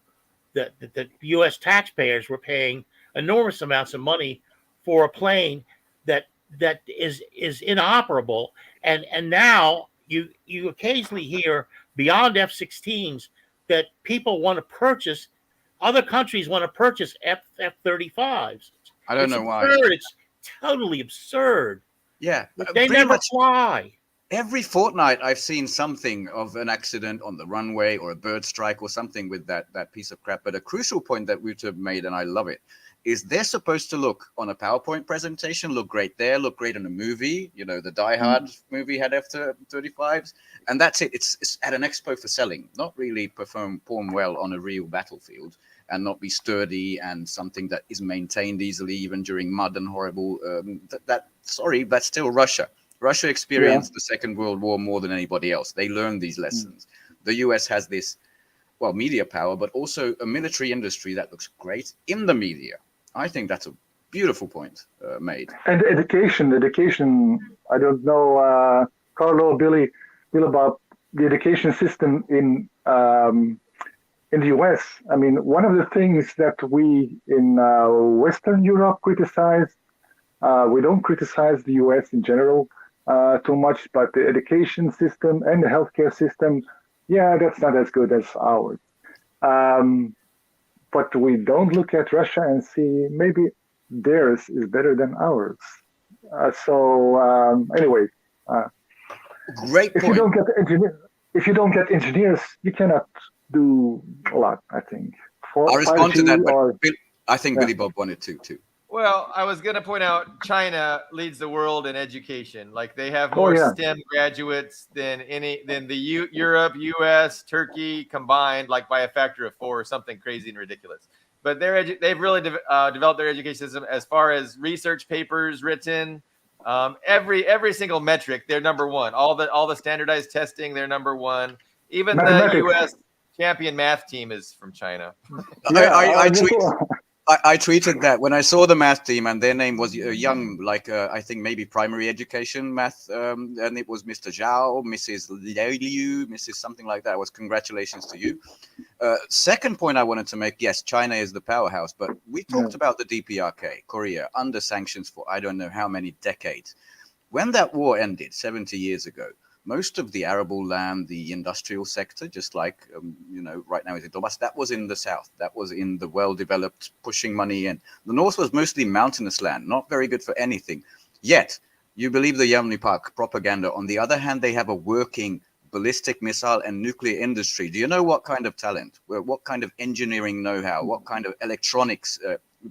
U.S. taxpayers were paying enormous amounts of money for a plane that is inoperable. And now you occasionally hear beyond F-16s that people want to purchase, other countries want to purchase F-35s. I don't know why. It's totally absurd. Yeah, they never fly. Every fortnight, I've seen something of an accident on the runway or a bird strike or something with that piece of crap. But a crucial point that WOUTER made, and I love it, is they're supposed to look on a PowerPoint presentation, look great there, look great in a movie. The Die Hard movie had F-35s, and that's it. It's at an expo for selling, not really perform well on a real battlefield, and not be sturdy and something that is maintained easily even during mud and horrible. That's still Russia. Russia experienced the Second World War more than anybody else. They learned these lessons. The US has this, media power, but also a military industry that looks great in the media. I think that's a beautiful point made. And education, I don't know, Carlo, Bill, about the education system in the US. I mean, one of the things that we in Western Europe criticize, we don't criticize the US in general too much, but the education system and the healthcare system, that's not as good as ours. But we don't look at Russia and see maybe theirs is better than ours. Anyway, great point. If you don't get engineers, you cannot do a lot, I think. I'll respond to that, but I think Billy Bob wanted to too. Well, I was going to point out China leads the world in education. Like they have more STEM graduates than Europe, US, Turkey combined, like by a factor of 4 or something crazy and ridiculous. But they've really developed their education system as far as research papers written. Every single metric, they're number one. All the standardized testing, they're number one. Even the US. champion math team is from China. I tweeted that when I saw the math team and their name was young, like I think maybe primary education math, and it was Mr. Zhao, Mrs. Liu, Mrs. something like that. Was congratulations to you. Second point I wanted to make, yes, China is the powerhouse, but we talked about the DPRK, Korea, under sanctions for I don't know how many decades. When that war ended 70 years ago, most of the arable land, the industrial sector, just like, right now is in Donbass, that was in the south. That was in the well-developed, pushing money in. The north was mostly mountainous land, not very good for anything. Yet, you believe the Yamni Park propaganda. On the other hand, they have a working ballistic missile and nuclear industry. Do you know what kind of talent, what kind of engineering know-how, what kind of electronics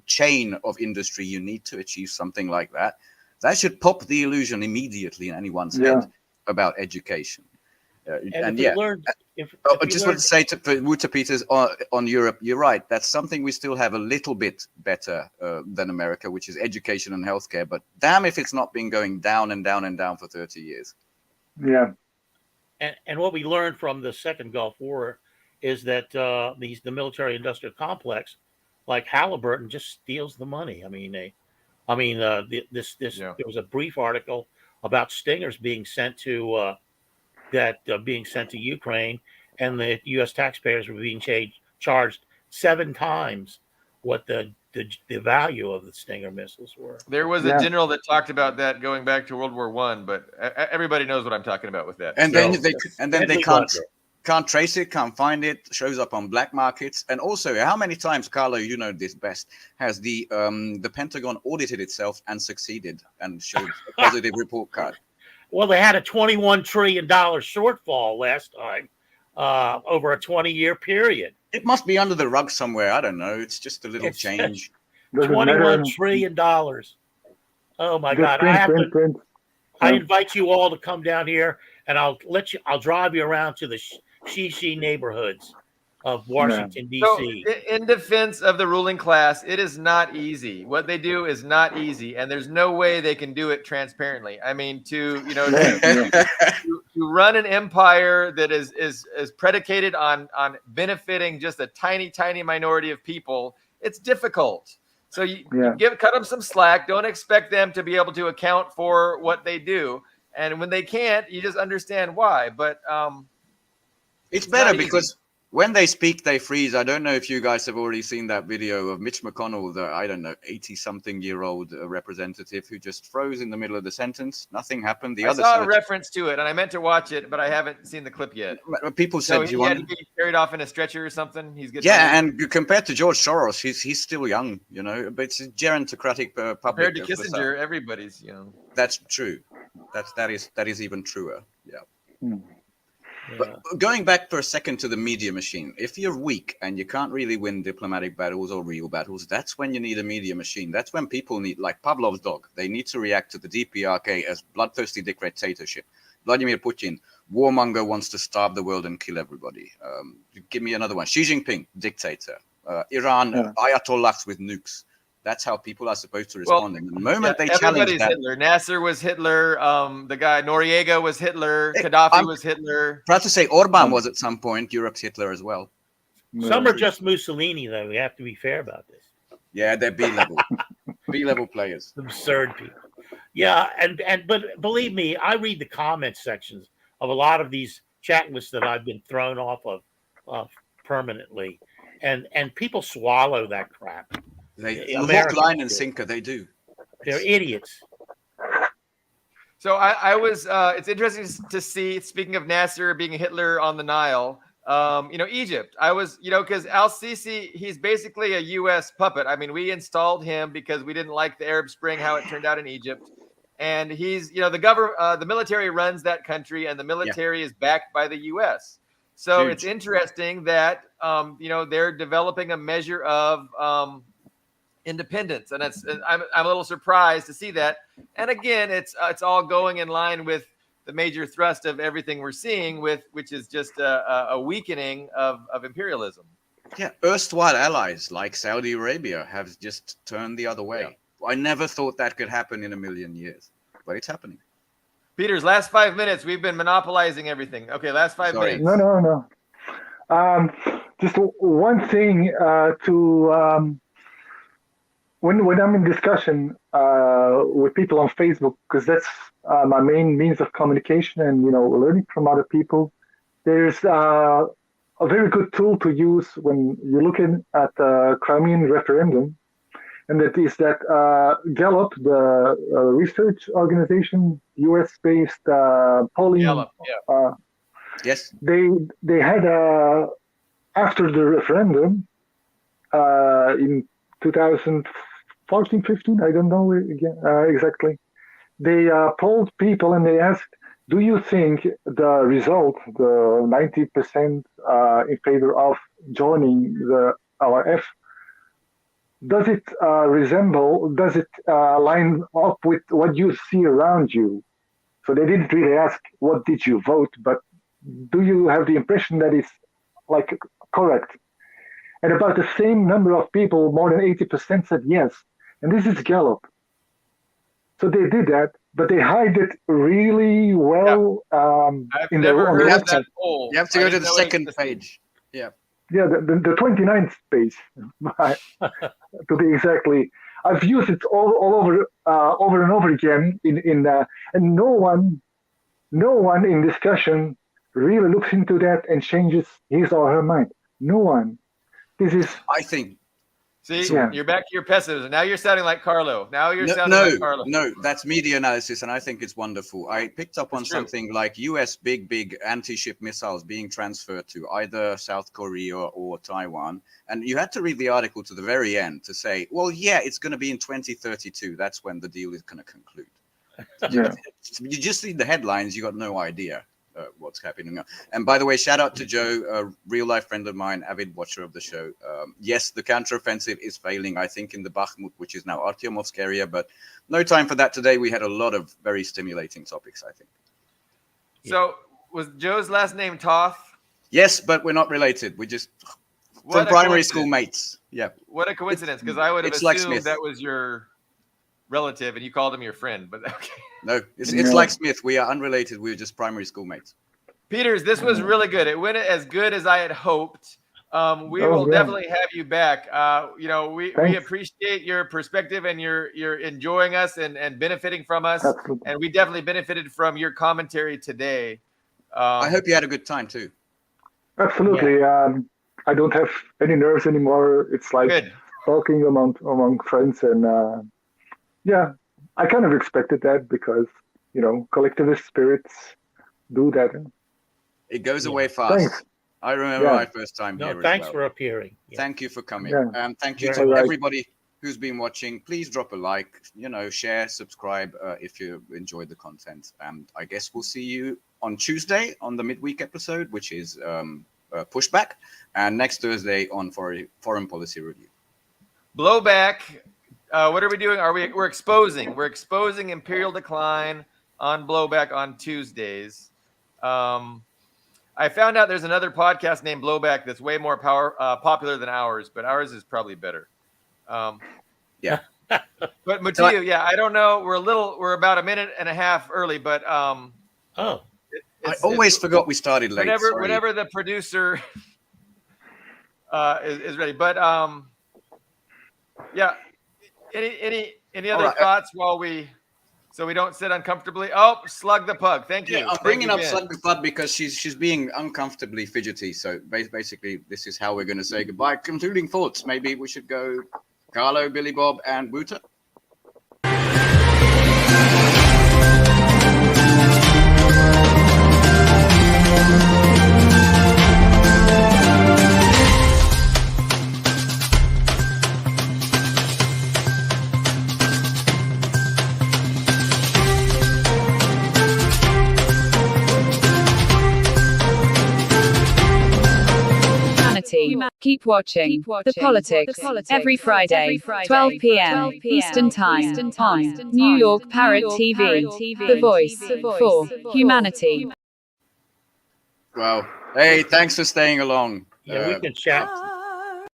chain of industry you need to achieve something like that? That should pop the illusion immediately in anyone's head about education. And yeah, I just want to say to WOUTER Peters on Europe, you're right. That's something we still have a little bit better than America, which is education and healthcare. But damn if it's not been going down and down and down for 30 years. Yeah. And what we learned from the second Gulf War is that the military-industrial complex, like Halliburton, just steals the money. There was a brief article about Stingers being sent to Ukraine, and the U.S. taxpayers were being charged 7 times what the value of the Stinger missiles were. There was a general that talked about that going back to World War I, but everybody knows what I'm talking about with that. And then they can't trace it, can't find it, shows up on black markets. And also, how many times, Carlo, you know this best, has the Pentagon audited itself and succeeded and showed a positive report card? Well, they had a $21 trillion shortfall last time over a 20-year period. It must be under the rug somewhere. I don't know. It's just a little change. $21 trillion. Oh my God! I invite you all to come down here, and I'll drive you around to the Shishi neighborhoods of Washington, D.C. So, in defense of the ruling class, it is not easy. What they do is not easy, and there's no way they can do it transparently. I mean, to run an empire that is predicated on benefiting just a tiny minority of people, it's difficult. So you cut them some slack. Don't expect them to be able to account for what they do, and when they can't, you just understand why. But it's better because when they speak, they freeze. I don't know if you guys have already seen that video of Mitch McConnell, the, 80-something-year-old representative who just froze in the middle of the sentence. Nothing happened. I saw a reference to it, and I meant to watch it, but I haven't seen the clip yet. People said, he had to be carried off in a stretcher or something. He's good. Yeah, and compared to George Soros, he's still young, but it's a gerontocratic public. Compared to Kissinger, everybody's young. That's true. That is even truer. Yeah. But going back for a second to the media machine, if you're weak and you can't really win diplomatic battles or real battles, that's when you need a media machine. That's when people need, like Pavlov's dog, they need to react to the DPRK as bloodthirsty dictatorship. Vladimir Putin, warmonger, wants to starve the world and kill everybody. Give me another one. Xi Jinping, dictator. Iran, ayatollahs with nukes. That's how people are supposed to respond. And the moment they challenge that, Hitler. Nasser was Hitler. The guy Noriega was Hitler. Gaddafi was Hitler. Proud to say Orban was at some point Europe's Hitler as well. Some are just Mussolini, though. We have to be fair about this. Yeah, they're B-level, B-level players. Absurd people. Yeah, but believe me, I read the comment sections of a lot of these chat lists that I've been thrown off of permanently, and people swallow that crap. They hook, line, and sinker. They do. They're idiots. So I was. It's interesting to see. Speaking of Nasser being a Hitler on the Nile, Egypt. I was, because al-Sisi, he's basically a U.S. puppet. I mean, we installed him because we didn't like the Arab Spring, how it turned out in Egypt, and he's, the military runs that country, and the military is backed by the U.S. So Huge. It's interesting that they're developing a measure of independence, and I'm a little surprised to see that. And again, it's all going in line with the major thrust of everything we're seeing, which is just a weakening of imperialism. Yeah, erstwhile allies like Saudi Arabia have just turned the other way. Yeah. I never thought that could happen in a million years, but it's happening. Peters, last 5 minutes. We've been monopolizing everything. Okay, last 5 minutes. No. Just one thing when I'm in discussion with people on Facebook, because that's my main means of communication and learning from other people. There's a very good tool to use when you're looking at the Crimean referendum, and that is that Gallup, the research organization, US-based polling. Gallup, yeah. Yes. They had after the referendum in 2014, 15, I don't know exactly. They polled people and they asked, do you think the result, the 90% in favor of joining the LRF, does it line up with what you see around you? So they didn't really ask, what did you vote, but do you have the impression that it's like correct? And about the same number of people, more than 80% said yes. And this is Gallup. So they did that, but they hide it really well. I've never heard of that poll. You have to go to the second page. Yeah. Yeah, the 29th page, to be exactly. I've used it all over and over again and no one in discussion really looks into that and changes his or her mind. No one. This is. I think. See, you're back to your pessimism. Now you're sounding like CARLO. Like CARLO. No, that's media analysis, and I think it's wonderful. I picked up on something like US big anti-ship missiles being transferred to either South Korea or Taiwan, and you had to read the article to the very end to say, well, yeah, it's going to be in 2032. That's when the deal is going to conclude. Yeah. You just read the headlines, you got no idea what's happening. And by the way, shout out to Joe, a real life friend of mine, avid watcher of the show. Yes, the counteroffensive is failing, I think, in the Bakhmut, which is now Artyomovsk area, but no time for that today. We had a lot of very stimulating topics, I think. So was Joe's last name Toth? Yes, but we're not related. We're just from primary school mates. Yeah. What a coincidence, because I would have assumed that was your relative and you called him your friend, but okay. No, it's like Smith. We are unrelated. We're just primary school mates. Peters, this was really good. It went as good as I had hoped. We will definitely have you back. We appreciate your perspective and you're enjoying us and benefiting from us. Absolutely. And we definitely benefited from your commentary today. I hope you had a good time too. Absolutely. Yeah. I don't have any nerves anymore. It's like talking among friends and I kind of expected that because, collectivist spirits do that. It goes away fast. Thanks. I remember my first time here. Thanks for appearing. Yeah. Thank you for coming. Yeah. Thank you to everybody who's been watching. Please drop a like, share, subscribe if you enjoyed the content. And I guess we'll see you on Tuesday on the midweek episode, which is Pushback, and next Thursday on Foreign Policy Review. Blowback. What are we doing? We're exposing imperial decline on Blowback on Tuesdays. I found out there's another podcast named Blowback that's way more popular than ours, but ours is probably better. Yeah. But MUTIU, I don't know. We're about a minute and a half early, but I always forgot we started late. Whenever the producer is ready, but Any other thoughts so we don't sit uncomfortably? Oh, Slug the Pug. Thank you. Yeah, I'm bringing up Slug the Pug because she's being uncomfortably fidgety. So basically, this is how we're going to say goodbye. Concluding thoughts. Maybe we should go CARLO, Billy Bob, and WOUTER. Keep watching The Politics every Friday, 12 p.m. Eastern Time on New York Parrot TV, the voice for humanity. Well, hey, thanks for staying along. Yeah, we can chat.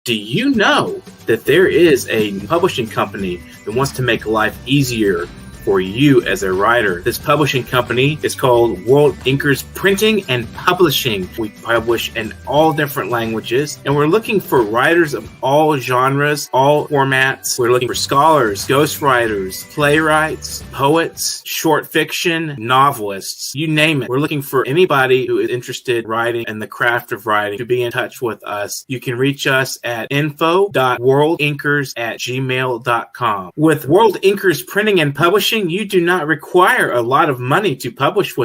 Do you know that there is a publishing company that wants to make life easier for you as a writer. This publishing company is called World Inkers Printing and Publishing. We publish in all different languages, and we're looking for writers of all genres, all formats. We're looking for scholars, ghostwriters, playwrights, poets, short fiction, novelists, you name it. We're looking for anybody who is interested in writing and the craft of writing to be in touch with us. You can reach us at info.worldinkers@gmail.com. With World Inkers Printing and Publishing, you do not require a lot of money to publish with